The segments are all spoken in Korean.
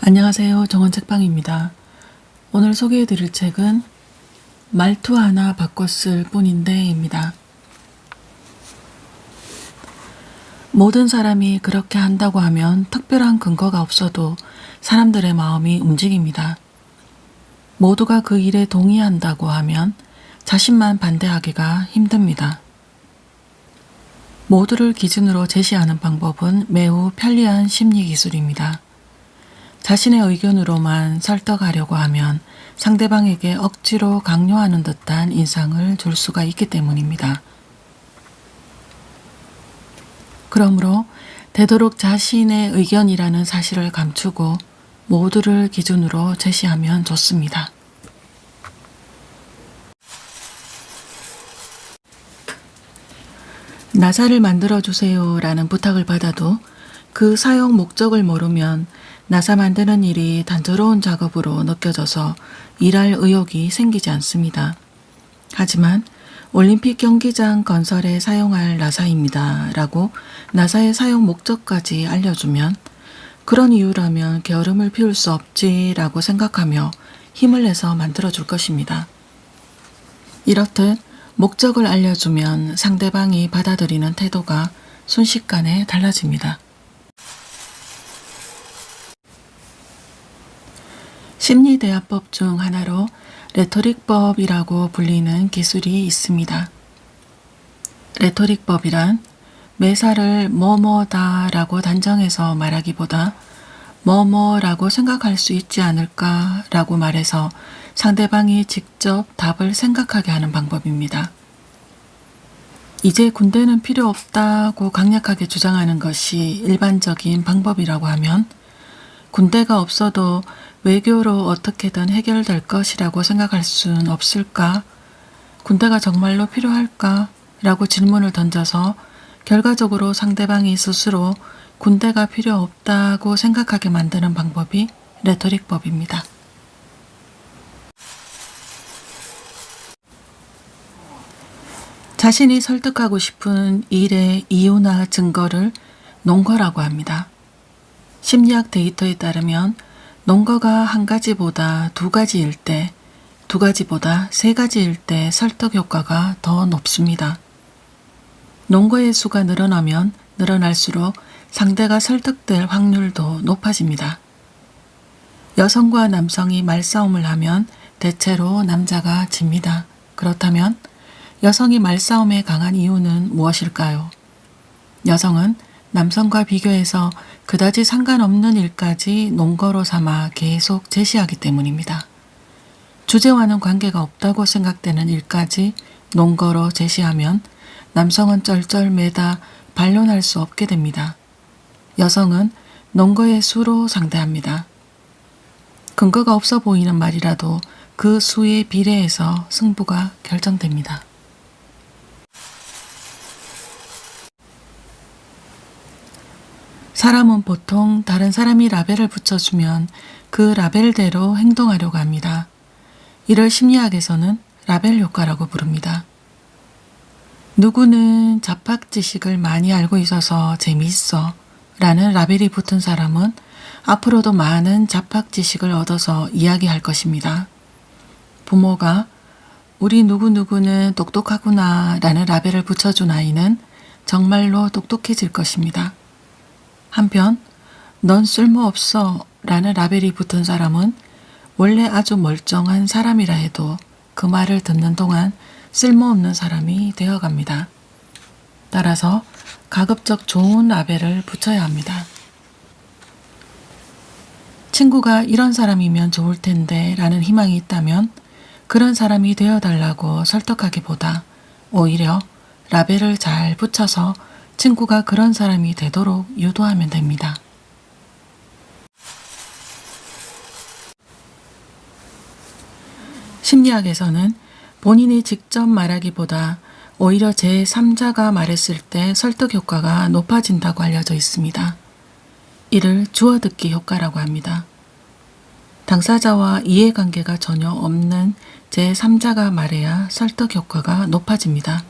안녕하세요. 정원책방입니다. 오늘 소개해드릴 책은 말투 하나 바꿨을 뿐인데 입니다. 모든 사람이 그렇게 한다고 하면 특별한 근거가 없어도 사람들의 마음이 움직입니다. 모두가 그 일에 동의한다고 하면 자신만 반대하기가 힘듭니다. 모두를 기준으로 제시하는 방법은 매우 편리한 심리 기술입니다. 자신의 의견으로만 설득하려고 하면 상대방에게 억지로 강요하는 듯한 인상을 줄 수가 있기 때문입니다. 그러므로 되도록 자신의 의견이라는 사실을 감추고 모두를 기준으로 제시하면 좋습니다. 나사를 만들어주세요 라는 부탁을 받아도 그 사용 목적을 모르면 나사 만드는 일이 단조로운 작업으로 느껴져서 일할 의욕이 생기지 않습니다. 하지만 올림픽 경기장 건설에 사용할 나사입니다 라고 나사의 사용 목적까지 알려주면 그런 이유라면 게으름을 피울 수 없지 라고 생각하며 힘을 내서 만들어줄 것입니다. 이렇듯 목적을 알려주면 상대방이 받아들이는 태도가 순식간에 달라집니다. 심리대화법 중 하나로 레토릭법이라고 불리는 기술이 있습니다. 레토릭법이란 매사를 뭐뭐다 라고 단정해서 말하기보다 뭐뭐라고 생각할 수 있지 않을까 라고 말해서 상대방이 직접 답을 생각하게 하는 방법입니다. 이제 군대는 필요 없다고 강력하게 주장하는 것이 일반적인 방법이라고 하면 군대가 없어도 외교로 어떻게든 해결될 것이라고 생각할 순 없을까? 군대가 정말로 필요할까? 라고 질문을 던져서 결과적으로 상대방이 스스로 군대가 필요 없다고 생각하게 만드는 방법이 레토릭법입니다. 자신이 설득하고 싶은 일의 이유나 증거를 논거라고 합니다. 심리학 데이터에 따르면 논거가 한 가지보다 두 가지일 때, 두 가지보다 세 가지일 때 설득 효과가 더 높습니다. 논거의 수가 늘어나면 늘어날수록 상대가 설득될 확률도 높아집니다. 여성과 남성이 말싸움을 하면 대체로 남자가 집니다. 그렇다면 여성이 말싸움에 강한 이유는 무엇일까요? 여성은 남성과 비교해서 그다지 상관없는 일까지 논거로 삼아 계속 제시하기 때문입니다. 주제와는 관계가 없다고 생각되는 일까지 논거로 제시하면 남성은 쩔쩔매다 반론할 수 없게 됩니다. 여성은 논거의 수로 상대합니다. 근거가 없어 보이는 말이라도 그 수에 비례해서 승부가 결정됩니다. 사람은 보통 다른 사람이 라벨을 붙여주면 그 라벨대로 행동하려고 합니다. 이를 심리학에서는 라벨 효과라고 부릅니다. 누구는 잡학지식을 많이 알고 있어서 재미있어 라는 라벨이 붙은 사람은 앞으로도 많은 잡학지식을 얻어서 이야기할 것입니다. 부모가 우리 누구누구는 똑똑하구나 라는 라벨을 붙여준 아이는 정말로 똑똑해질 것입니다. 한편 넌 쓸모없어 라는 라벨이 붙은 사람은 원래 아주 멀쩡한 사람이라 해도 그 말을 듣는 동안 쓸모없는 사람이 되어갑니다. 따라서 가급적 좋은 라벨을 붙여야 합니다. 친구가 이런 사람이면 좋을 텐데 라는 희망이 있다면 그런 사람이 되어달라고 설득하기보다 오히려 라벨을 잘 붙여서 친구가 그런 사람이 되도록 유도하면 됩니다. 심리학에서는 본인이 직접 말하기보다 오히려 제3자가 말했을 때 설득 효과가 높아진다고 알려져 있습니다. 이를 주워듣기 효과라고 합니다. 당사자와 이해관계가 전혀 없는 제3자가 말해야 설득 효과가 높아집니다.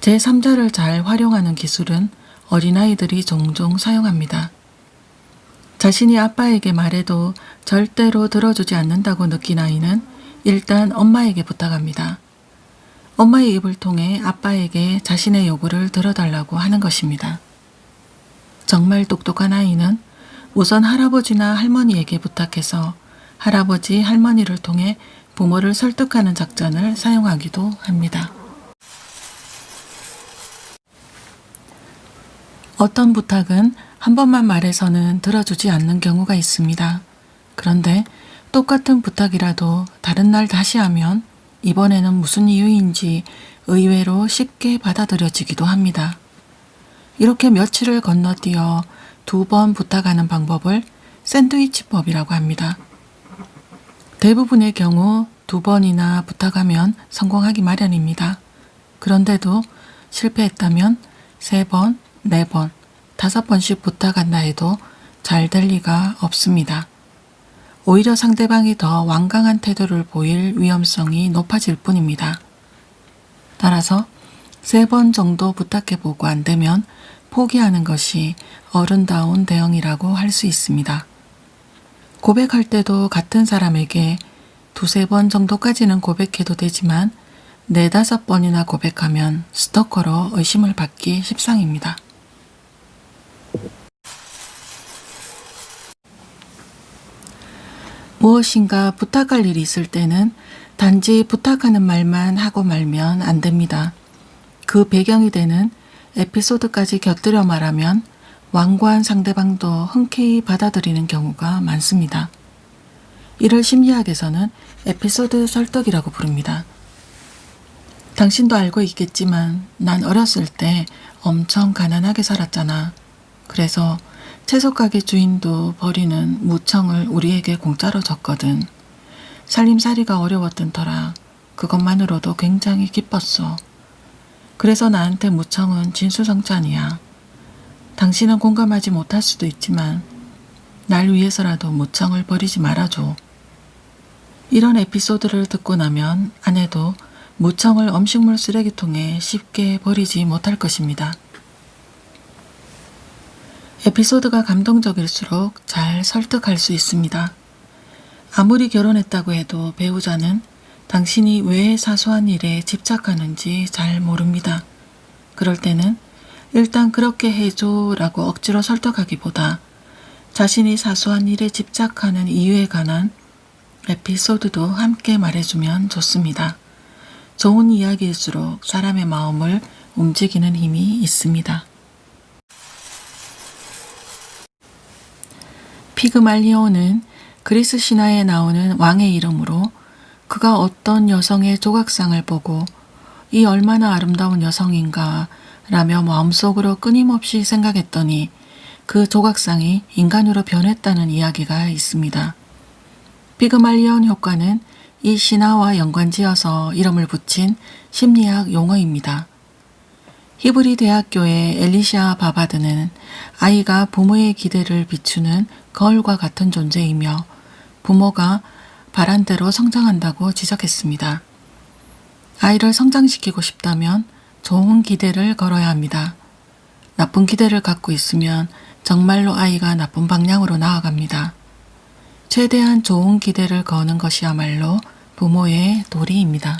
제3자를 잘 활용하는 기술은 어린아이들이 종종 사용합니다. 자신이 아빠에게 말해도 절대로 들어주지 않는다고 느낀 아이는 일단 엄마에게 부탁합니다. 엄마의 입을 통해 아빠에게 자신의 요구를 들어달라고 하는 것입니다. 정말 똑똑한 아이는 우선 할아버지나 할머니에게 부탁해서 할아버지, 할머니를 통해 부모를 설득하는 작전을 사용하기도 합니다. 어떤 부탁은 한 번만 말해서는 들어주지 않는 경우가 있습니다. 그런데 똑같은 부탁이라도 다른 날 다시 하면 이번에는 무슨 이유인지 의외로 쉽게 받아들여지기도 합니다. 이렇게 며칠을 건너뛰어 2번 부탁하는 방법을 샌드위치법이라고 합니다. 대부분의 경우 2번이나 부탁하면 성공하기 마련입니다. 그런데도 실패했다면 3번, 4번, 5번씩 부탁한다 해도 잘 될 리가 없습니다. 오히려 상대방이 더 완강한 태도를 보일 위험성이 높아질 뿐입니다. 따라서 3번 정도 부탁해보고 안 되면 포기하는 것이 어른다운 대응이라고 할 수 있습니다. 고백할 때도 같은 사람에게 2-3번 정도까지는 고백해도 되지만 4-5번이나 고백하면 스토커로 의심을 받기 십상입니다. 무엇인가 부탁할 일이 있을 때는 단지 부탁하는 말만 하고 말면 안 됩니다. 그 배경이 되는 에피소드까지 곁들여 말하면 완고한 상대방도 흔쾌히 받아들이는 경우가 많습니다. 이를 심리학에서는 에피소드 설득이라고 부릅니다. 당신도 알고 있겠지만 난 어렸을 때 엄청 가난하게 살았잖아. 그래서 채소가게 주인도 버리는 무청을 우리에게 공짜로 줬거든. 살림살이가 어려웠던 터라 그것만으로도 굉장히 기뻤어. 그래서 나한테 무청은 진수성찬이야. 당신은 공감하지 못할 수도 있지만 날 위해서라도 무청을 버리지 말아줘. 이런 에피소드를 듣고 나면 아내도 무청을 음식물 쓰레기통에 쉽게 버리지 못할 것입니다. 에피소드가 감동적일수록 잘 설득할 수 있습니다. 아무리 결혼했다고 해도 배우자는 당신이 왜 사소한 일에 집착하는지 잘 모릅니다. 그럴 때는 일단 그렇게 해줘 라고 억지로 설득하기보다 자신이 사소한 일에 집착하는 이유에 관한 에피소드도 함께 말해주면 좋습니다. 좋은 이야기일수록 사람의 마음을 움직이는 힘이 있습니다. 피그말리오는 그리스 신화에 나오는 왕의 이름으로 그가 어떤 여성의 조각상을 보고 이 얼마나 아름다운 여성인가 라며 마음속으로 끊임없이 생각했더니 그 조각상이 인간으로 변했다는 이야기가 있습니다. 피그말리온 효과는 이 신화와 연관지어서 이름을 붙인 심리학 용어입니다. 히브리 대학교의 엘리샤 바바드는 아이가 부모의 기대를 비추는 거울과 같은 존재이며 부모가 바란대로 성장한다고 지적했습니다. 아이를 성장시키고 싶다면 좋은 기대를 걸어야 합니다. 나쁜 기대를 갖고 있으면 정말로 아이가 나쁜 방향으로 나아갑니다. 최대한 좋은 기대를 거는 것이야말로 부모의 도리입니다.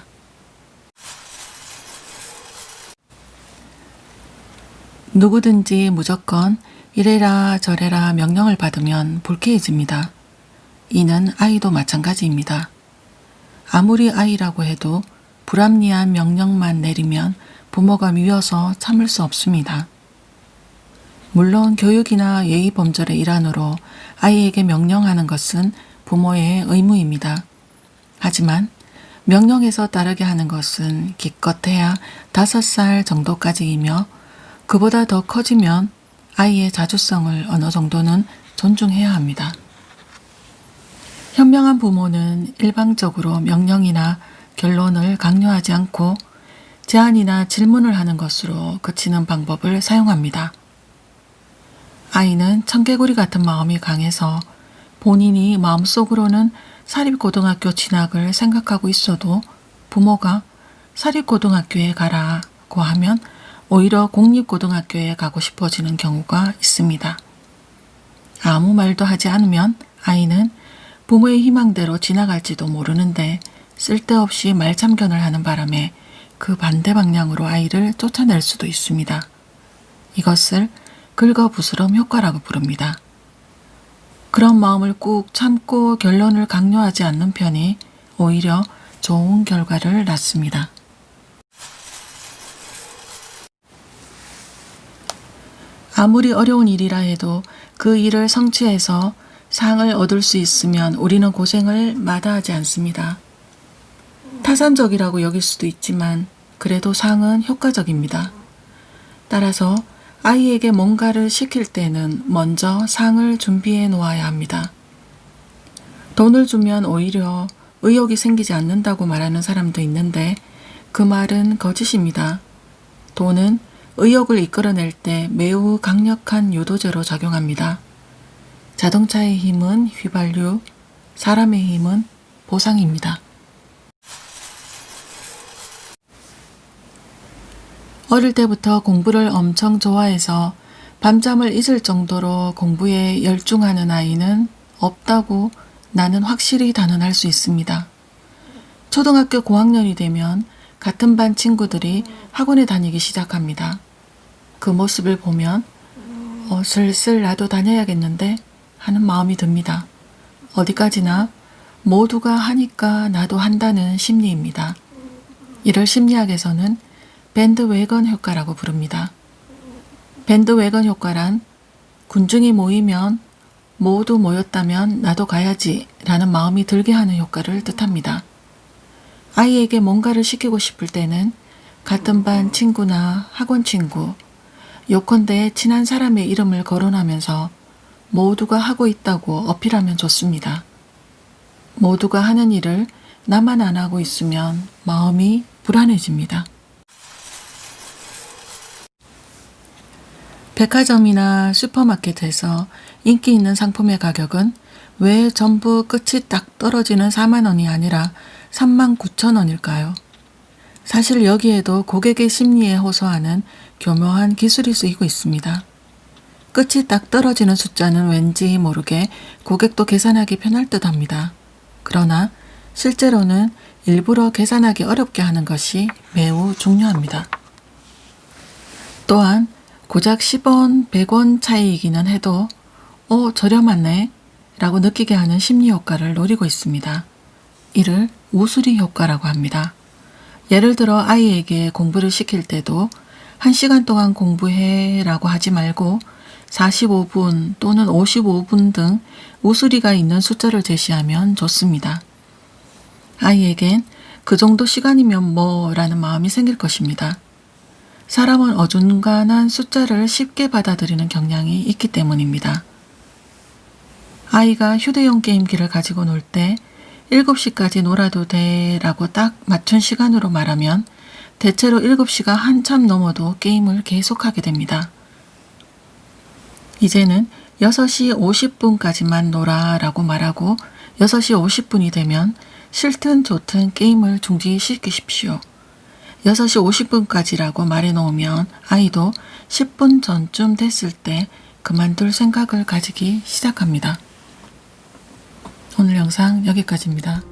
누구든지 무조건 이래라 저래라 명령을 받으면 불쾌해집니다. 이는 아이도 마찬가지입니다. 아무리 아이라고 해도 불합리한 명령만 내리면 부모가 미워서 참을 수 없습니다. 물론 교육이나 예의 범절의 일환으로 아이에게 명령하는 것은 부모의 의무입니다. 하지만 명령에서 따르게 하는 것은 기껏해야 5살 정도까지이며 그보다 더 커지면 아이의 자주성을 어느 정도는 존중해야 합니다. 현명한 부모는 일방적으로 명령이나 결론을 강요하지 않고 제안이나 질문을 하는 것으로 그치는 방법을 사용합니다. 아이는 청개구리 같은 마음이 강해서 본인이 마음속으로는 사립고등학교 진학을 생각하고 있어도 부모가 사립고등학교에 가라고 하면 오히려 공립고등학교에 가고 싶어지는 경우가 있습니다. 아무 말도 하지 않으면 아이는 부모의 희망대로 지나갈지도 모르는데 쓸데없이 말참견을 하는 바람에 그 반대 방향으로 아이를 쫓아낼 수도 있습니다. 이것을 긁어부스럼 효과라고 부릅니다. 그런 마음을 꾹 참고 결론을 강요하지 않는 편이 오히려 좋은 결과를 낳습니다. 아무리 어려운 일이라 해도 그 일을 성취해서 상을 얻을 수 있으면 우리는 고생을 마다하지 않습니다. 타산적이라고 여길 수도 있지만 그래도 상은 효과적입니다. 따라서 아이에게 뭔가를 시킬 때는 먼저 상을 준비해 놓아야 합니다. 돈을 주면 오히려 의욕이 생기지 않는다고 말하는 사람도 있는데 그 말은 거짓입니다. 돈은 의욕을 이끌어낼 때 매우 강력한 유도제로 작용합니다. 자동차의 힘은 휘발유, 사람의 힘은 보상입니다. 어릴 때부터 공부를 엄청 좋아해서 밤잠을 잊을 정도로 공부에 열중하는 아이는 없다고 나는 확실히 단언할 수 있습니다. 초등학교 고학년이 되면 같은 반 친구들이 학원에 다니기 시작합니다. 그 모습을 보면 슬슬 나도 다녀야겠는데 하는 마음이 듭니다. 어디까지나 모두가 하니까 나도 한다는 심리입니다. 이를 심리학에서는 밴드웨건 효과라고 부릅니다. 밴드웨건 효과란 군중이 모이면 모두 모였다면 나도 가야지 라는 마음이 들게 하는 효과를 뜻합니다. 아이에게 뭔가를 시키고 싶을 때는 같은 반 친구나 학원 친구, 요컨대 친한 사람의 이름을 거론하면서 모두가 하고 있다고 어필하면 좋습니다. 모두가 하는 일을 나만 안 하고 있으면 마음이 불안해집니다. 백화점이나 슈퍼마켓에서 인기 있는 상품의 가격은 왜 전부 끝이 딱 떨어지는 4만 원이 아니라 3만 9천 원일까요? 사실 여기에도 고객의 심리에 호소하는 교묘한 기술이 쓰이고 있습니다. 끝이 딱 떨어지는 숫자는 왠지 모르게 고객도 계산하기 편할 듯 합니다. 그러나 실제로는 일부러 계산하기 어렵게 하는 것이 매우 중요합니다. 또한 고작 10원, 100원 차이이기는 해도 저렴하네 라고 느끼게 하는 심리 효과를 노리고 있습니다. 이를 우수리 효과라고 합니다. 예를 들어 아이에게 공부를 시킬 때도 1시간 동안 공부해 라고 하지 말고 45분 또는 55분 등 우수리가 있는 숫자를 제시하면 좋습니다. 아이에겐 그 정도 시간이면 뭐라는 마음이 생길 것입니다. 사람은 어중간한 숫자를 쉽게 받아들이는 경향이 있기 때문입니다. 아이가 휴대용 게임기를 가지고 놀 때 7시까지 놀아도 돼 라고 딱 맞춘 시간으로 말하면 대체로 7시가 한참 넘어도 게임을 계속하게 됩니다. 이제는 6시 50분까지만 놀아 라고 말하고 6시 50분이 되면 싫든 좋든 게임을 중지시키십시오. 6시 50분까지라고 말해놓으면 아이도 10분 전쯤 됐을 때 그만둘 생각을 가지기 시작합니다. 오늘 영상 여기까지입니다.